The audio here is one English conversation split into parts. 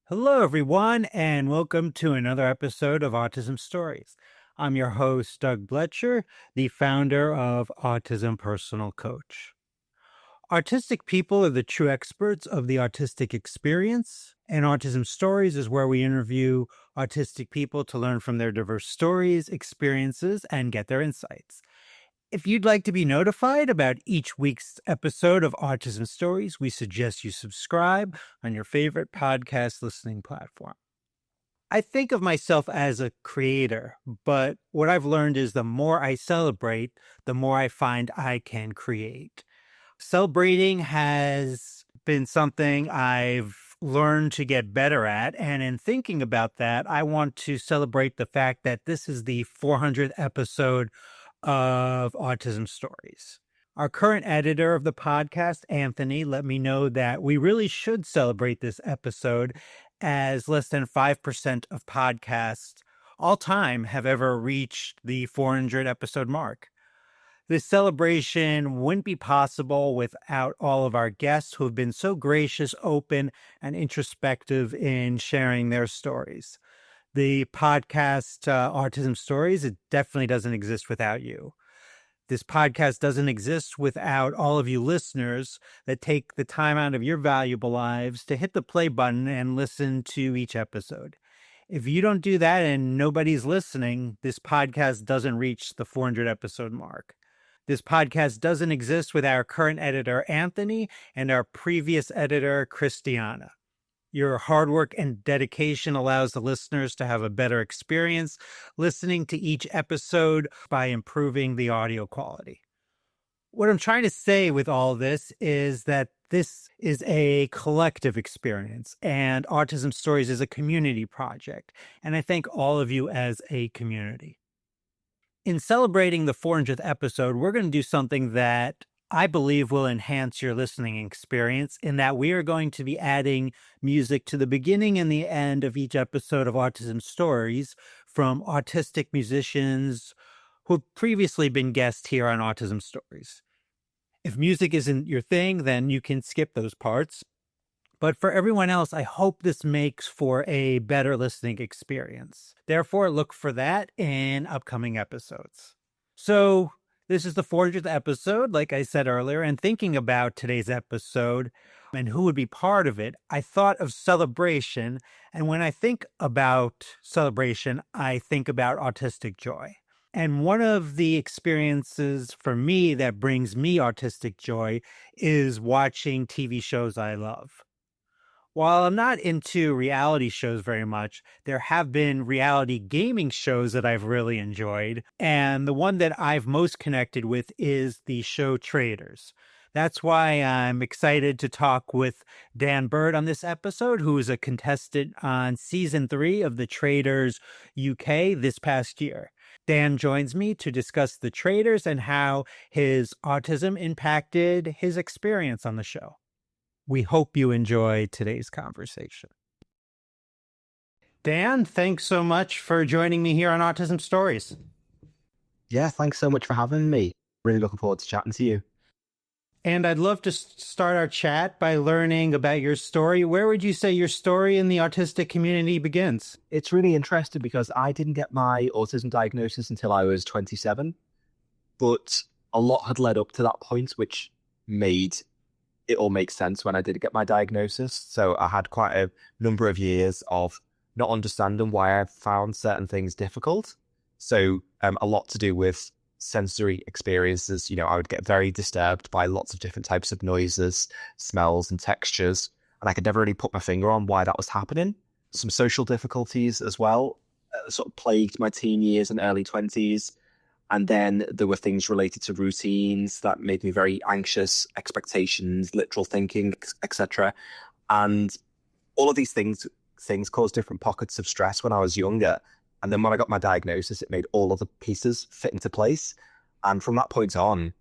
Hello, everyone, and welcome to another episode of Autism Stories. I'm your host, Doug Bletcher, the founder of Autism Personal Coach. Autistic people are the true experts of the autistic experience, and Autism Stories is where we interview autistic people to learn from their diverse stories, experiences, and get their insights. If you'd like to be notified about each week's episode of Autism Stories, we suggest you subscribe on your favorite podcast listening platform. I think of myself as a creator, but what I've learned is the more I celebrate, the more I find I can create. Celebrating has been something I've learned to get better at. And in thinking about that, I want to celebrate the fact that this is the 400th episode of Autism Stories. Our current editor of the podcast, Anthony, let me know that we really should celebrate this episode, as less than 5% of podcasts all time have ever reached the 400 episode mark. This celebration wouldn't be possible without all of our guests who have been so gracious, open, and introspective in sharing their stories. The podcast Autism Stories, it definitely doesn't exist without you. This podcast doesn't exist without all of you listeners that take the time out of your valuable lives to hit the play button and listen to each episode. If you don't do that and nobody's listening, this podcast doesn't reach the 400 episode mark. This podcast doesn't exist with our current editor, Anthony, and our previous editor, Christiana. Your hard work and dedication allows the listeners to have a better experience listening to each episode by improving the audio quality. What I'm trying to say with all this is that this is a collective experience, and Autism Stories is a community project, and I thank all of you as a community. In celebrating the 400th episode, we're going to do something that I believe will enhance your listening experience, in that we are going to be adding music to the beginning and the end of each episode of Autism Stories from autistic musicians who have previously been guests here on Autism Stories. If music isn't your thing, then you can skip those parts. But for everyone else, I hope this makes for a better listening experience. Therefore, look for that in upcoming episodes. So, this is the 400th episode, like I said earlier, and thinking about today's episode and who would be part of it, I thought of celebration. And when I think about celebration, I think about autistic joy. And one of the experiences for me that brings me autistic joy is watching TV shows I love. While I'm not into reality shows very much, there have been reality gaming shows that I've really enjoyed. And the one that I've most connected with is the show Traitors. That's why I'm excited to talk with Dan Bird on this episode, who is a contestant on season 3 of the Traitors UK this past year. Dan joins me to discuss the Traitors and how his autism impacted his experience on the show. We hope you enjoy today's conversation. Dan, thanks so much for joining me here on Autism Stories. Yeah, thanks so much for having me. Really looking forward to chatting to you. And I'd love to start our chat by learning about your story. Where would you say your story in the autistic community begins? It's really interesting because I didn't get my autism diagnosis until I was 27, but a lot had led up to that point, which made it all make sense when I did get my diagnosis. So I had quite a number of years of not understanding why I found certain things difficult. So a lot to do with sensory experiences. You know, I would get very disturbed by lots of different types of noises, smells, and textures. And I could never really put my finger on why that was happening. Some social difficulties as well sort of plagued my teen years and early 20s. And then there were things related to routines that made me very anxious, expectations, literal thinking, etc. And all of these things caused different pockets of stress when I was younger. And then when I got my diagnosis, it made all of the pieces fit into place. And from that point on,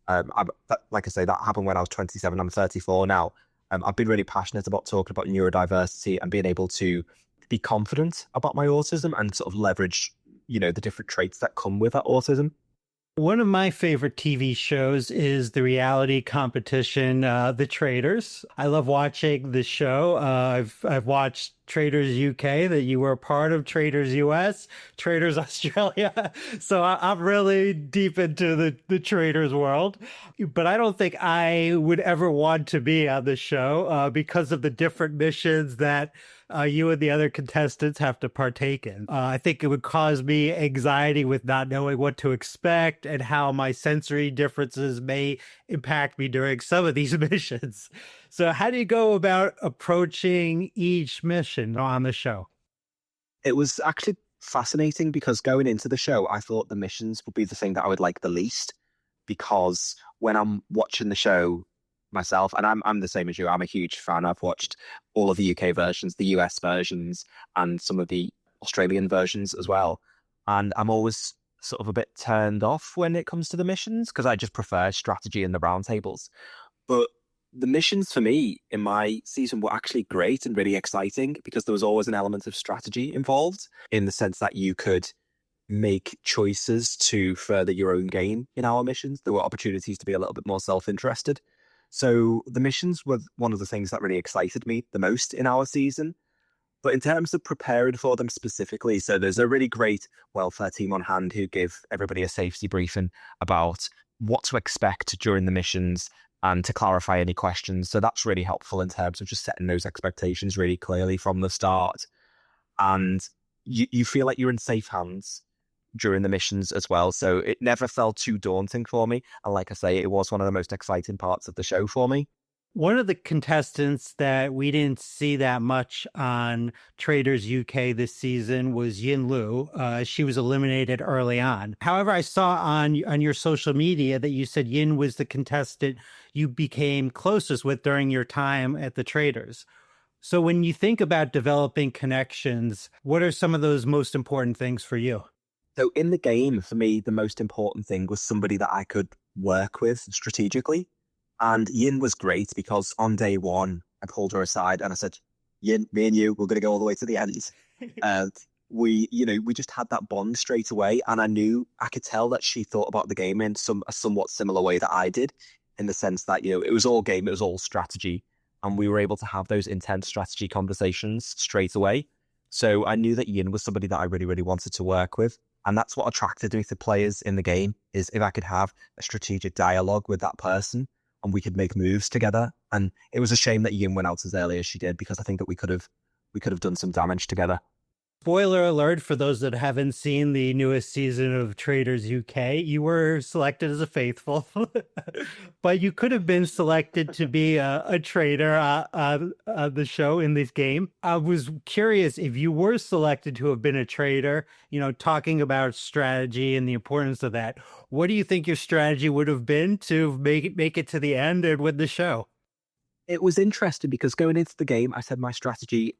like I say, that happened when I was 27. I'm 34 now. I've been really passionate about talking about neurodiversity and being able to be confident about my autism and sort of leverage, you know, the different traits that come with that autism. One of my favorite TV shows is the reality competition, The Traitors. I love watching the show. I've watched Traders UK, that you were a part of Traders US, Traders Australia. So I'm really deep into the Traders world. But I don't think I would ever want to be on the show because of the different missions that you and the other contestants have to partake in. I think it would cause me anxiety with not knowing what to expect and how my sensory differences may impact me during some of these missions. So, how do you go about approaching each mission on the show? It was actually fascinating because going into the show, I thought the missions would be the thing that I would like the least because when I'm watching the show myself, and I'm the same as you, I'm a huge fan. I've watched all of the UK versions, the US versions, and some of the Australian versions as well. And I'm always sort of a bit turned off when it comes to the missions because I just prefer strategy in the roundtables. But the missions for me in my season were actually great and really exciting because there was always an element of strategy involved in the sense that you could make choices to further your own game in our missions. There were opportunities to be a little bit more self-interested. So the missions were one of the things that really excited me the most in our season. But in terms of preparing for them specifically, so there's a really great welfare team on hand who give everybody a safety briefing about what to expect during the missions and to clarify any questions. So that's really helpful in terms of just setting those expectations really clearly from the start. And you feel like you're in safe hands during the missions as well. So it never felt too daunting for me. And like I say, it was one of the most exciting parts of the show for me. One of the contestants that we didn't see that much on Traders UK this season was Yin Lu. She was eliminated early on. However, I saw on your social media that you said Yin was the contestant you became closest with during your time at the Traders. So when you think about developing connections, what are some of those most important things for you? So in the game, for me, the most important thing was somebody that I could work with strategically. And Yin was great because on day one, I pulled her aside and I said, Yin, me and you, we're going to go all the way to the end. And we just had that bond straight away. And I could tell that she thought about the game in a somewhat similar way that I did, in the sense that, it was all game, it was all strategy. And we were able to have those intense strategy conversations straight away. So I knew that Yin was somebody that I really, really wanted to work with. And that's what attracted me to players in the game, is if I could have a strategic dialogue with that person and we could make moves together. And it was a shame that Yin went out as early as she did because I think that we could have done some damage together. Spoiler alert for those that haven't seen the newest season of Traders UK, you were selected as a faithful, but you could have been selected to be a trader on the show in this game. I was curious if you were selected to have been a trader, talking about strategy and the importance of that. What do you think your strategy would have been to make it to the end and win the show? It was interesting because going into the game, I said my strategy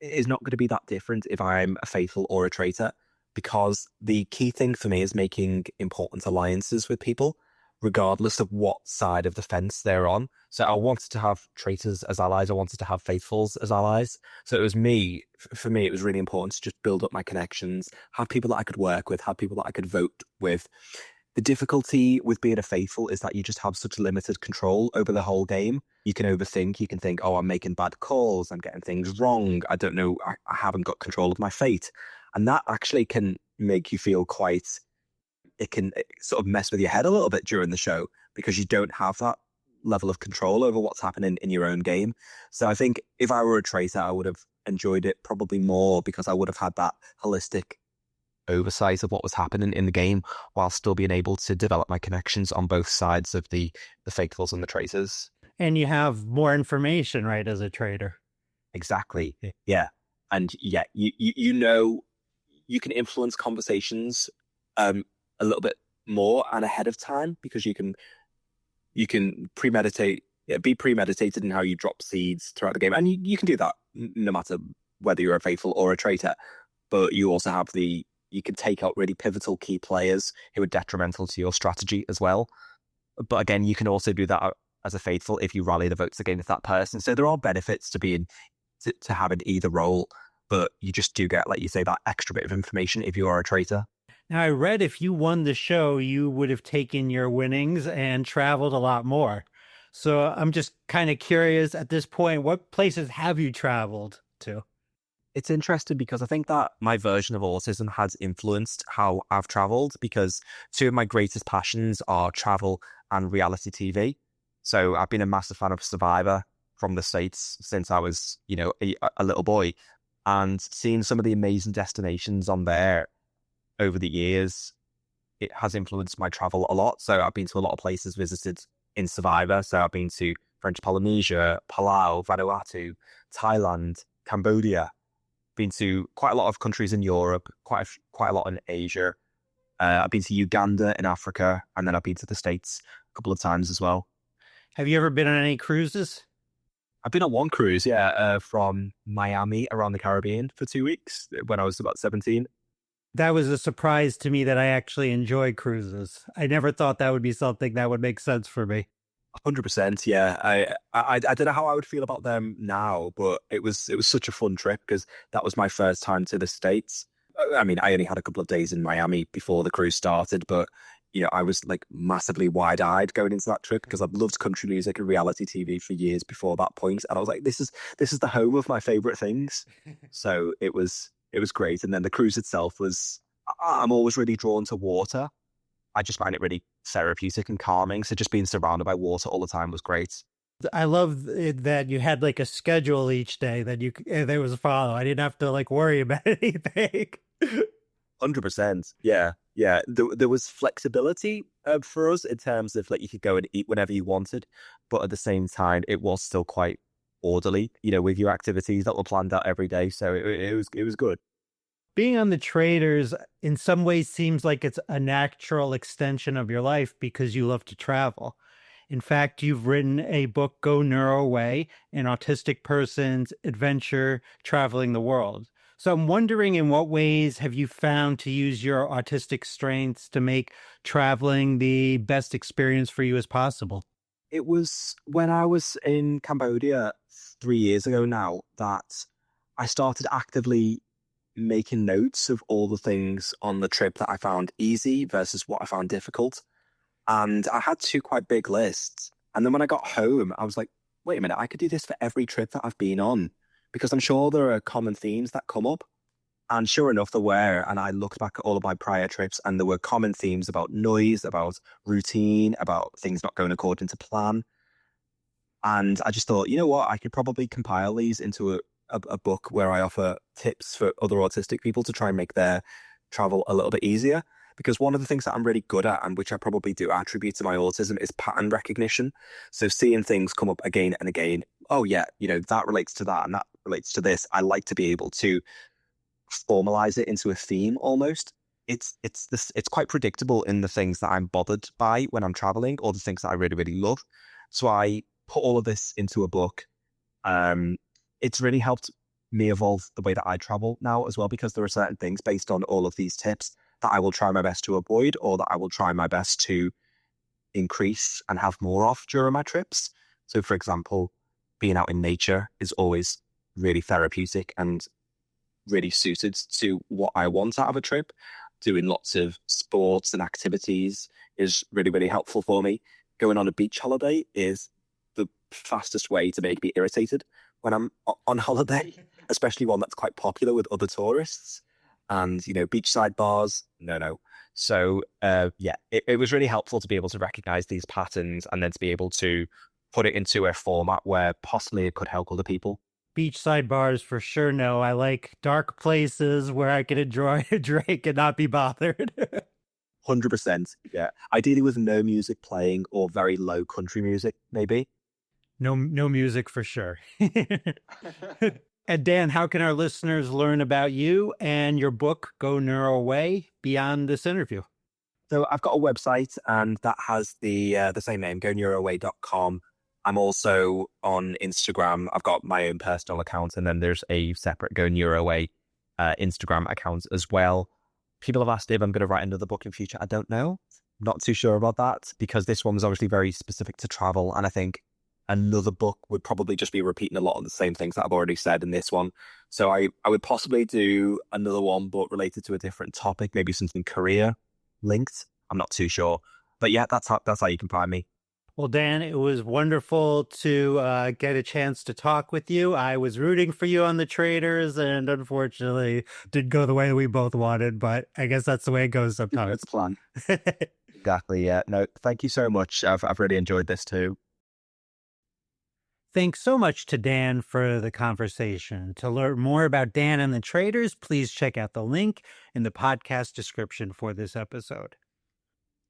is not going to be that different if I'm a faithful or a traitor, because the key thing for me is making important alliances with people, regardless of what side of the fence they're on. So I wanted to have traitors as allies. I wanted to have faithfuls as allies. So it was for me, it was really important to just build up my connections, have people that I could work with, have people that I could vote with. The difficulty with being a faithful is that you just have such limited control over the whole game. You can overthink, you can think, oh, I'm making bad calls, I'm getting things wrong, I don't know, I haven't got control of my fate. And that actually can make you feel it can sort of mess with your head a little bit during the show because you don't have that level of control over what's happening in your own game. So I think if I were a traitor, I would have enjoyed it probably more because I would have had that holistic oversight of what was happening in the game while still being able to develop my connections on both sides of the faithfuls and the traitors. And you have more information, right, as a trader. Exactly. Yeah. And yeah, you can influence conversations a little bit more and ahead of time because you can premeditate, be premeditated in how you drop seeds throughout the game. And you can do that no matter whether you're a faithful or a traitor. But you also have you can take out really pivotal key players who are detrimental to your strategy as well. But again, you can also do that as a faithful if you rally the votes against that person. So there are benefits to having either role, but you just do get, like you say, that extra bit of information if you are a traitor. Now, I read if you won the show, you would have taken your winnings and traveled a lot more. So I'm just kind of curious at this point, what places have you traveled to? It's interesting because I think that my version of autism has influenced how I've traveled because two of my greatest passions are travel and reality TV. So I've been a massive fan of Survivor from the States since I was, a little boy. And seeing some of the amazing destinations on there over the years, it has influenced my travel a lot. So I've been to a lot of places visited in Survivor. So I've been to French Polynesia, Palau, Vanuatu, Thailand, Cambodia. Been to quite a lot of countries in Europe, quite a lot in Asia. I've been to Uganda in Africa, and then I've been to the States a couple of times as well. Have you ever been on any cruises? I've been on one cruise, yeah, from Miami around the Caribbean for 2 weeks when I was about 17. That was a surprise to me that I actually enjoy cruises. I never thought that would be something that would make sense for me. 100%, yeah. I don't know how I would feel about them now, but it was such a fun trip because that was my first time to the States. I mean, I only had a couple of days in Miami before the cruise started, but I was like massively wide-eyed going into that trip because I've loved country music and reality TV for years before that point, and I was like, this is the home of my favorite things. So it was great, and then the cruise itself was. I'm always really drawn to water. I just find it really therapeutic and calming. So just being surrounded by water all the time was great. I love it that you had like a schedule each day that there was a follow. I didn't have to like worry about anything. 100%. Yeah. Yeah. There was flexibility for us in terms of like you could go and eat whenever you wanted. But at the same time, it was still quite orderly, with your activities that were planned out every day. So it was good. Being on the traders in some ways seems like it's a natural extension of your life because you love to travel. In fact, you've written a book, Go Neuro Way, an autistic person's adventure traveling the world. So I'm wondering, in what ways have you found to use your autistic strengths to make traveling the best experience for you as possible? It was when I was in Cambodia 3 years ago now that I started actively making notes of all the things on the trip that I found easy versus what I found difficult. And I had two quite big lists. And then when I got home, I was like, wait a minute, I could do this for every trip that I've been on because I'm sure there are common themes that come up. And sure enough, there were. And I looked back at all of my prior trips and there were common themes about noise, about routine, about things not going according to plan. And I just thought, you know what, I could probably compile these into a book where I offer tips for other autistic people to try and make their travel a little bit easier. Because one of the things that I'm really good at, and which I probably do attribute to my autism, is pattern recognition. So seeing things come up again and again. Oh yeah, that relates to that, and that relates to this. I like to be able to formalize it into a theme almost. It's quite predictable in the things that I'm bothered by when I'm traveling, or the things that I really, really love. So I put all of this into a book. It's really helped me evolve the way that I travel now as well, because there are certain things based on all of these tips that I will try my best to avoid, or that I will try my best to increase and have more of during my trips. So, for example, being out in nature is always really therapeutic and really suited to what I want out of a trip. Doing lots of sports and activities is really, really helpful for me. Going on a beach holiday is the fastest way to make me irritated when I'm on holiday, especially one that's quite popular with other tourists. And, beachside bars, no. So, yeah, it was really helpful to be able to recognize these patterns and then to be able to put it into a format where possibly it could help other people. Beachside bars for sure. No, I like dark places where I can enjoy a drink and not be bothered. 100%. Yeah. Ideally with no music playing or very low country music, maybe. No music for sure. And Dan, how can our listeners learn about you and your book, Go Neuro Way, beyond this interview? So I've got a website and that has the same name, goneuroway.com. I'm also on Instagram. I've got my own personal account, and then there's a separate Go Neuroway Instagram account as well. People have asked if I'm going to write another book in future. I don't know. Not too sure about that because this one was obviously very specific to travel, and I think another book would probably just be repeating a lot of the same things that I've already said in this one. So I would possibly do another one, but related to a different topic, maybe something career linked. I'm not too sure. But yeah, that's how you can find me. Well, Dan, it was wonderful to get a chance to talk with you. I was rooting for you on the Traders, and unfortunately, didn't go the way we both wanted. But I guess that's the way it goes Didn't go to sometimes. plan. Exactly. Yeah. No, thank you so much. I've really enjoyed this too. Thanks so much to Dan for the conversation. To learn more about Dan and the Traders, please check out the link in the podcast description for this episode.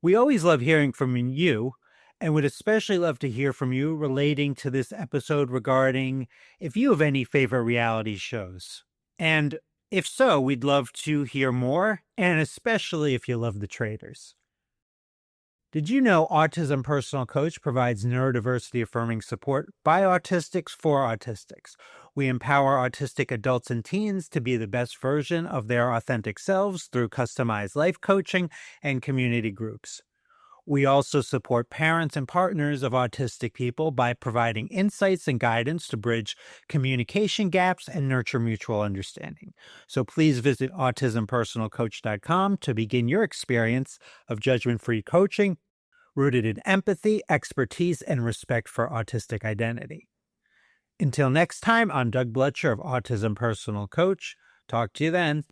We always love hearing from you and would especially love to hear from you relating to this episode regarding if you have any favorite reality shows. And if so, we'd love to hear more, and especially if you love the Traders. Did you know Autism Personal Coach provides neurodiversity affirming support by autistics for autistics? We empower autistic adults and teens to be the best version of their authentic selves through customized life coaching and community groups. We also support parents and partners of autistic people by providing insights and guidance to bridge communication gaps and nurture mutual understanding. So please visit autismpersonalcoach.com to begin your experience of judgment-free coaching rooted in empathy, expertise, and respect for autistic identity. Until next time, I'm Doug Bletcher of Autism Personal Coach. Talk to you then.